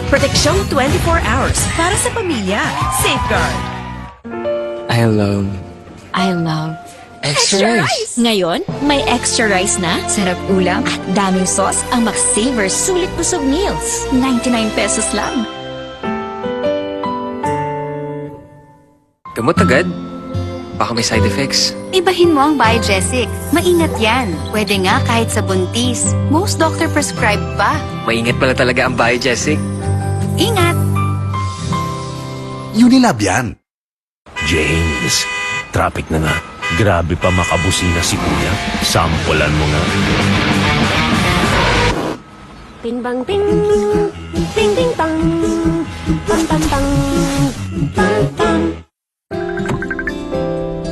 Proteksyon 24 hours para sa pamilya. Safeguard. I love Extra rice! Ngayon, may extra rice na, sarap ulam at daming sauce ang Max Saver Sulit Busog Meals. 99 pesos lang. Gamot agad? Baka may side effects. Ibahin mo ang Biogesic. Maingat yan. Pwede nga kahit sa buntis. Most doctor prescribe pa. Maingat pala talaga ang Biogesic. Ingat! Unilab yan. James, traffic na nga. Grabe pa makabusina si Kuya. Sampulan mo nga. Bing bang bing, bing bing bang, bang bang bang, bang bang.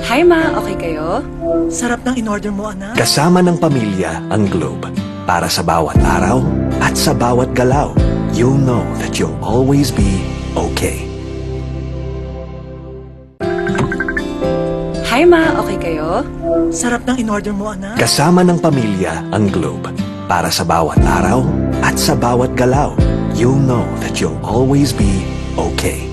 Hi ma, okay kayo? Sarap ng in-order mo, anak. Kasama ng pamilya ang Globe. Para sa bawat araw at sa bawat galaw, you'll know that you'll always be okay. Hi ma, okay kayo? Sarap ng in-order mo, anak. Kasama ng pamilya ang Globe. Para sa bawat araw at sa bawat galaw, you'll know that you'll always be okay.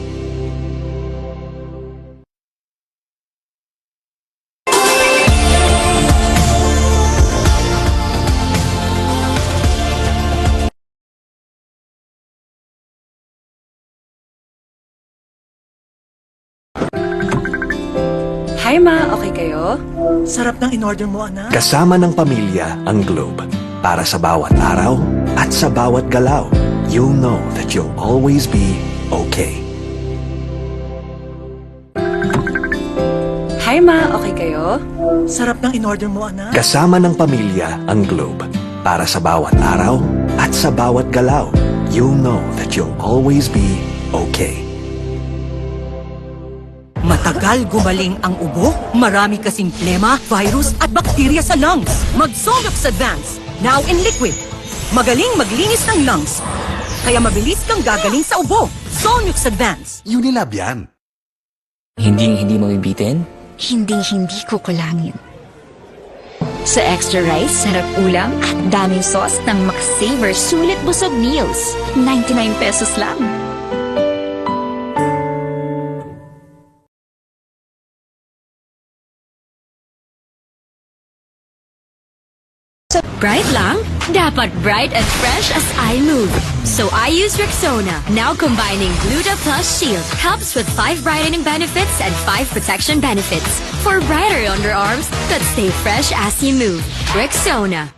Hi ma, okay kayo? Sarap ng in-order mo, anak. Kasama ng pamilya ang Globe. Para sa bawat araw at sa bawat galaw, you'll know that you'll always be okay. Hi ma, okay kayo? Sarap ng in-order mo, anak. Kasama ng pamilya ang Globe. Para sa bawat araw at sa bawat galaw, you'll know that you'll always be okay. Matagal gumaling ang ubo, marami kasing plema, virus at bakterya sa lungs. Mag-Solux Advance, now in liquid. Magaling maglinis ng lungs, kaya mabilis kang gagaling sa ubo. Solux Advance. Unilab yan. Hindi mabibitin? Hinding-hindi ko kulangin. Sa extra rice, sarap ulam at daming sauce ng Max Saver Sulit Busog Meals. 99 pesos lang. Bright lang? Dapat bright and fresh as I move. So I use Rexona, now combining Gluta Plus Shield. Helps with 5 brightening benefits and 5 protection benefits. For brighter underarms that stay fresh as you move. Rexona.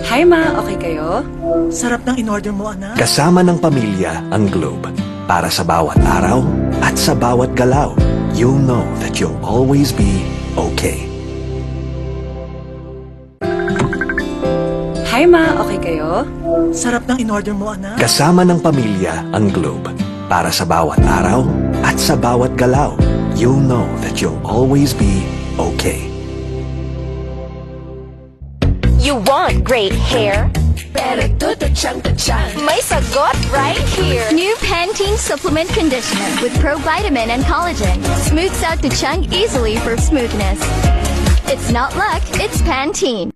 Hi ma, okay kayo? Sarap ng in-order mo, anak. Kasama ng pamilya ang Globe. Para sa bawat araw at sa bawat galaw, you'll know that you'll always be okay. Hi ma, okay kayo? Sarap ng in-order mo, anak. Kasama ng pamilya ang Globe. Para sa bawat araw at sa bawat galaw, you'll know that you'll always be okay. You want great hair? Pero tututsyang may sagot right here. New Pantene Supplement Conditioner with Pro-Vitamin and Collagen. Smooths out the chunk easily for smoothness. It's not luck, it's Pantene.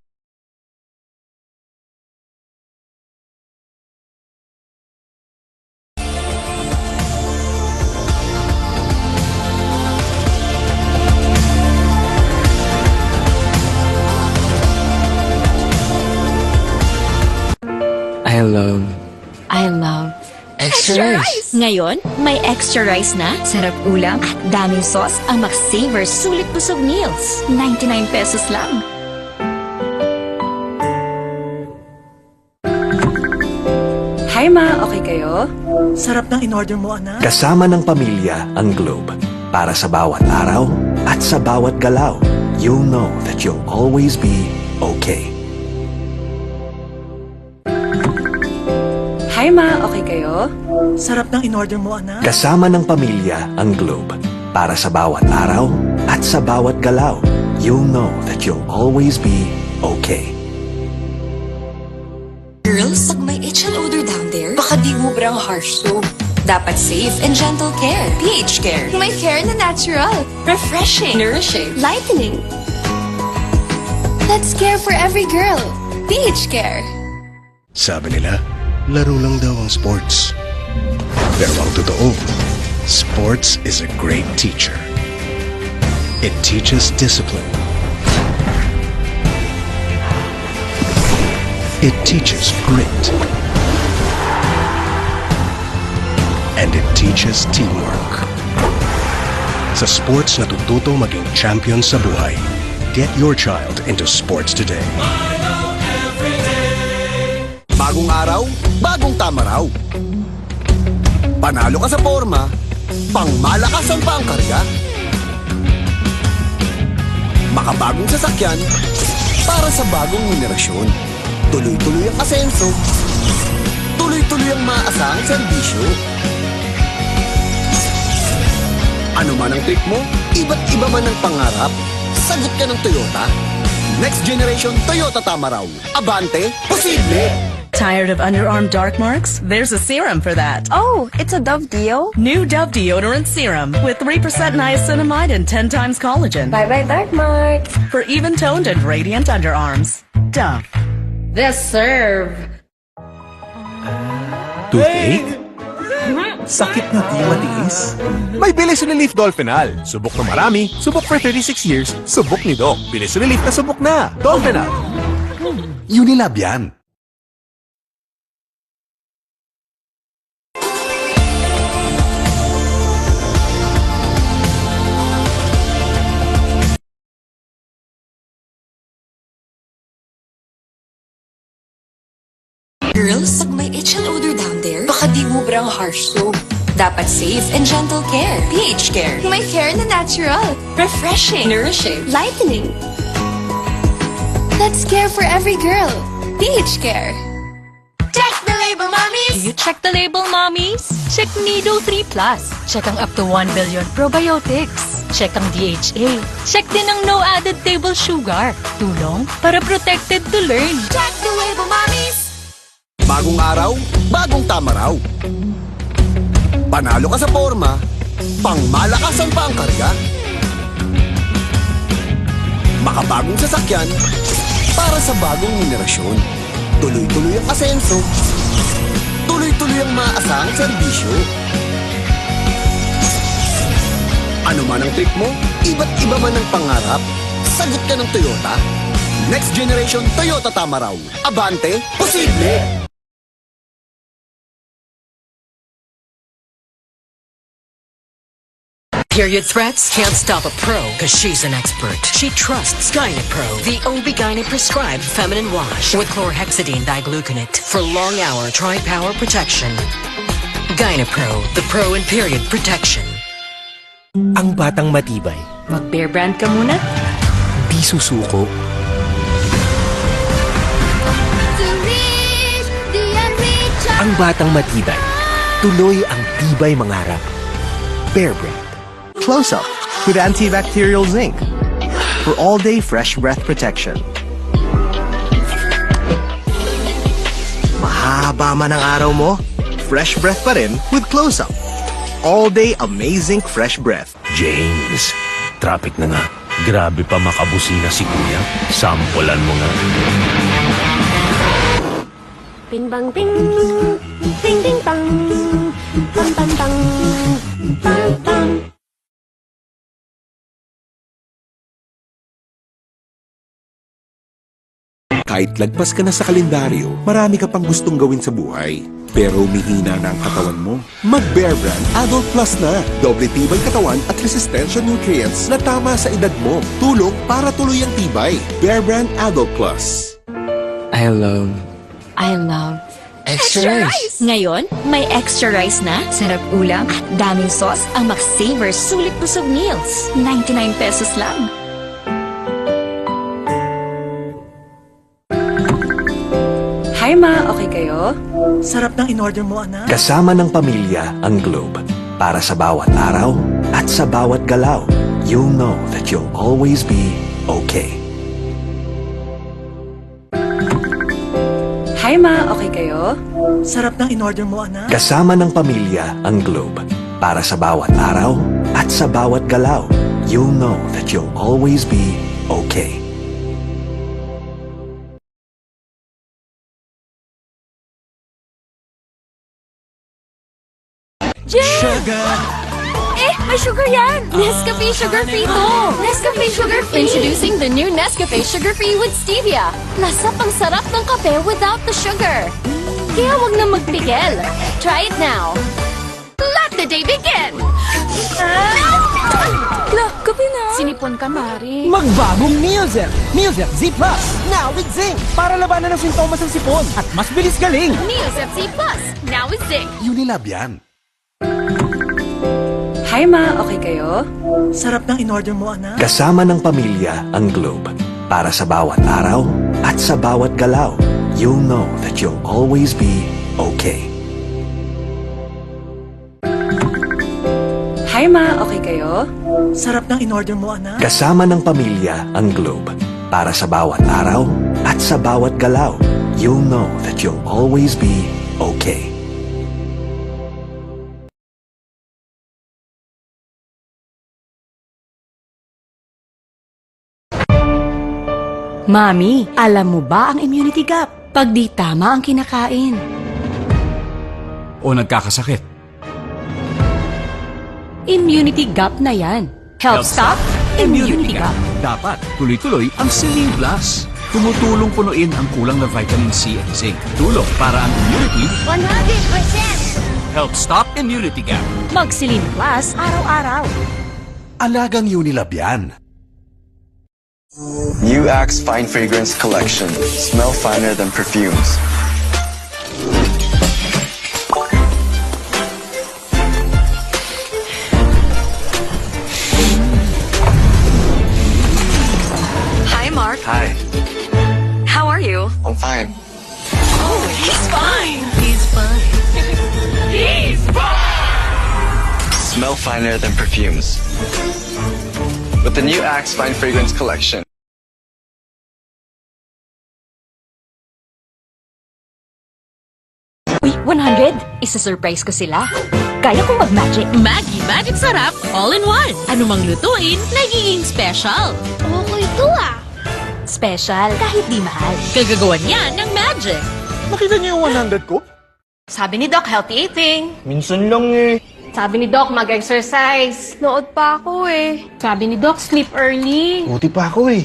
I love Extra rice? Ngayon, may extra rice na, sarap ulam at daming sauce ang Max Saver Sulit Busog Meals. 99 pesos lang. Hi ma, okay kayo? Sarap ng in-order mo, anak. Kasama ng pamilya ang Globe. Para sa bawat araw at sa bawat galaw, you'll know that you'll always be okay. Hi ma, okay kayo? Sarap ng in-order mo, anak. Kasama ng pamilya ang Globe. Para sa bawat araw at sa bawat galaw, you'll know that you'll always be okay. Girls, pag may itch and odor down there, baka di ubrang harsh soap. Dapat safe and gentle care. pH Care. My care na natural. Refreshing. Nourishing. Lightening. Let's care for every girl. pH Care. Sabi nila, laro lang daw ang sports. Pero ang totoo, sports is a great teacher. It teaches discipline. It teaches grit. And it teaches teamwork. Sa sports natututo maging champion sa buhay. Get your child into sports today. Bagong araw, bagong tama raw. Panalo ka sa forma, pangmalakasan pa ang karga. Makabagong sasakyan, para sa bagong henerasyon. Tuloy-tuloy ang asenso, tuloy-tuloy ang maasahang serbisyo. Ano man ang trip mo, iba't iba man ang pangarap, sagot ka ng Toyota. Next generation Toyota Tama raw. Abante, posible! Tired of underarm dark marks? There's a serum for that. Oh, it's a Dove Deo? New Dove Deodorant Serum with 3% niacinamide and 10 times collagen. Bye-bye dark marks. For even-toned and radiant underarms. Dove. The serve. Toothache? Sakit na di matiis? May Bilis Relief Dolphinal. Subok na marami, subok for 36 years, subok ni Doc. Bilis Relief na subok na. Dolphinal. Unilab yan. Girls, pag may itch and odor down there, baka di ubrang harsh soap. Dapat safe and gentle care. pH Care. May care na natural. Refreshing. Nourishing. Lightening. That's care for every girl. pH Care. Check the label, mommies! Do you check the label, mommies? Check Nido 3 Plus. Check ang up to 1 billion probiotics. Check ang DHA. Check din ang no added table sugar. Tulong para protected to learn. Check the label, mommies! Bagong araw, bagong tama raw. Panalo ka sa forma, pangmalakasan pa ang karga. Makabagong sasakyan, para sa bagong henerasyon. Tuloy-tuloy ang asenso, tuloy-tuloy ang maasahang serbisyo. Ano man ang trip mo, iba't iba man ang pangarap, sagot ka ng Toyota. Next generation Toyota Tama raw. Abante, posible! Period threats can't stop a pro because she's an expert. She trusts Gynapro, the OB-GYN prescribed feminine wash with chlorhexidine digluconate for long-hour tri-power protection. Gynapro, the pro in period protection. Ang batang matibay, Mag-bear brand ka muna. di susuko. Ang batang matibay, tuloy ang tibay mangarap. Bear Brand. Close Up with antibacterial zinc for all-day fresh breath protection. Mahaba man ang araw mo, fresh breath pa rin with Close Up. All-day amazing fresh breath. James, traffic na nga. Grabe pa makabusina si Kuya. Sampulan mo nga. Bing bang bing. Ding ding bang. Bang bang bang. Bang bang. Kahit lagpas ka na sa kalendaryo, marami ka pang gustong gawin sa buhay. Pero umihina na ang katawan mo. Mag-Bear Brand Adult Plus na. Doble tibay katawan at resistensya nutrients na tama sa edad mo. Tulong para tuloy ang tibay. Bear Brand Adult Plus. I love Extra rice! Ngayon, may extra rice na, sarap ulam at daming sauce ang McSaver Sulit Busog Meals. 99 pesos lang. Hi ma, okay kayo? Sarap ng in-order mo, anak. Kasama ng pamilya ang Globe. Para sa bawat araw at sa bawat galaw, you'll know that you'll always be okay. Hi ma, okay kayo? Sarap ng in-order mo, anak. Kasama ng pamilya ang Globe. Para sa bawat araw at sa bawat galaw, you'll know that you'll always be okay. May sugar yan! Nescafe Sugar Free to! Nescafe Sugar Free! Introducing the new Nescafe Sugar Free with Stevia. Lasa pang sarap ng kape without the sugar. Kaya wag na magpigil. Try it now. Let the day begin! Kape na! Sinipon ka, Mari. Magbagong Neozer! Neozer Z Plus! Now with zinc! Para labanan ng sintomas ng sipon at mas bilis galing! Neos FC Plus, now with zinc. Unilab yan. Hi ma, okay kayo? Sarap ng in-order mo, anak. Kasama ng pamilya ang Globe. Para sa bawat araw at sa bawat galaw, you'll know that you'll always be okay. Hi ma, okay kayo? Sarap ng in-order mo, anak. Kasama ng pamilya ang Globe. Para sa bawat araw at sa bawat galaw, you'll know that you'll always be okay. Mami, alam mo ba ang immunity gap? Pag di tama ang kinakain. O nagkakasakit. Immunity gap na yan. Help stop immunity gap. Dapat tuloy-tuloy ang Celine Plus. Tumutulong punuin ang kulang na vitamin C at zinc. Tulong para ang immunity 100%! help stop immunity gap. Mag-Celine Plus araw-araw. Alagang Unilab yan. New Axe Fine Fragrance Collection. Smell finer than perfumes. Hi, Mark. Hi, How are you? I'm fine. Oh, he's fine. He's fine. He's fine. Smell finer than perfumes. With the new Axe Fine Fragrance Collection. Uy, 100! Isa-surprise ko sila. Kaya kong mag-magic. Maggie Magic Sarap All-in-One. Anumang lutuin, nagiging special. Okay to ah. Special, kahit di mahal. Kagagawan yan ng magic. Nakita niyo yung 100 ko? Sabi ni Doc, healthy eating. Minsan lang eh. Sabi ni Doc, mag-exercise. Nood pa ako eh. Sabi ni Doc, sleep early. Buti pa ako eh.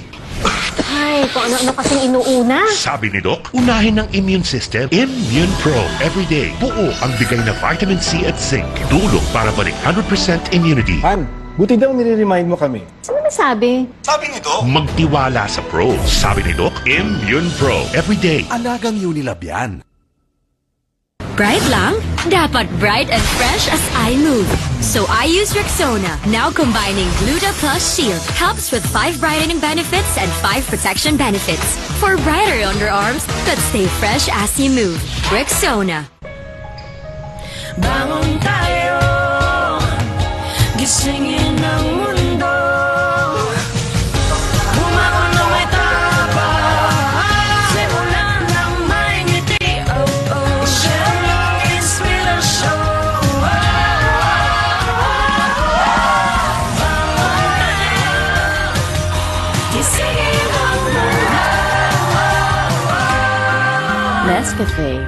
Ay, kung ano-ano kasing inuuna. Sabi ni Doc, unahin ng immune system, Immune Pro. Everyday, buo ang bigay na vitamin C at zinc. Tulong para balik 100% immunity. Han, buti daw nire-remind mo kami. Sino nasabi? Sabi ni Doc, magtiwala sa Pro. Sabi ni Doc, Immune Pro. Everyday. Alagang Unilab yan. Bright lang? Dapat bright and fresh as I move. So I use Rexona, now combining Gluta Plus Shield. Helps with 5 brightening benefits and 5 protection benefits. For brighter underarms that stay fresh as you move. Rexona. Bangon tayo, gisingin ang mundo. Bumangon na may tapang, simulan ng may ngiti. Oh, oh, siya lang inspirasyon. Bangon tayo, gisingin ang mundo. Nescafe.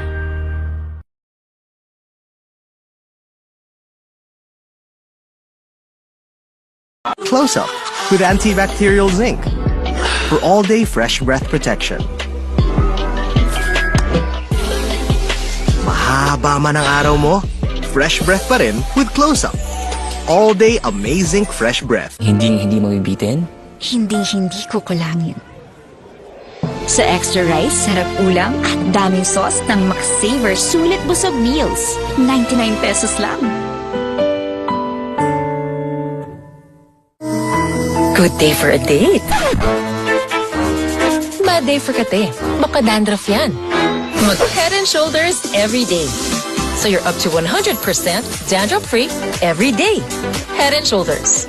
Close Up with antibacterial zinc for all-day fresh breath protection. Mahaba man ang araw mo, fresh breath pa rin with Close Up. All-day amazing fresh breath. Hindi mabibitin? Hindi ko kulangin. Sa extra rice, sarap ulam at daming sauce ng McSaver Sulit Busog Meals. 99 pesos lang. Good day for a date. Bad day for kate. Baka dandruff yan. Mag Head and Shoulders every day. So you're up to 100% dandruff-free every day. Head and Shoulders.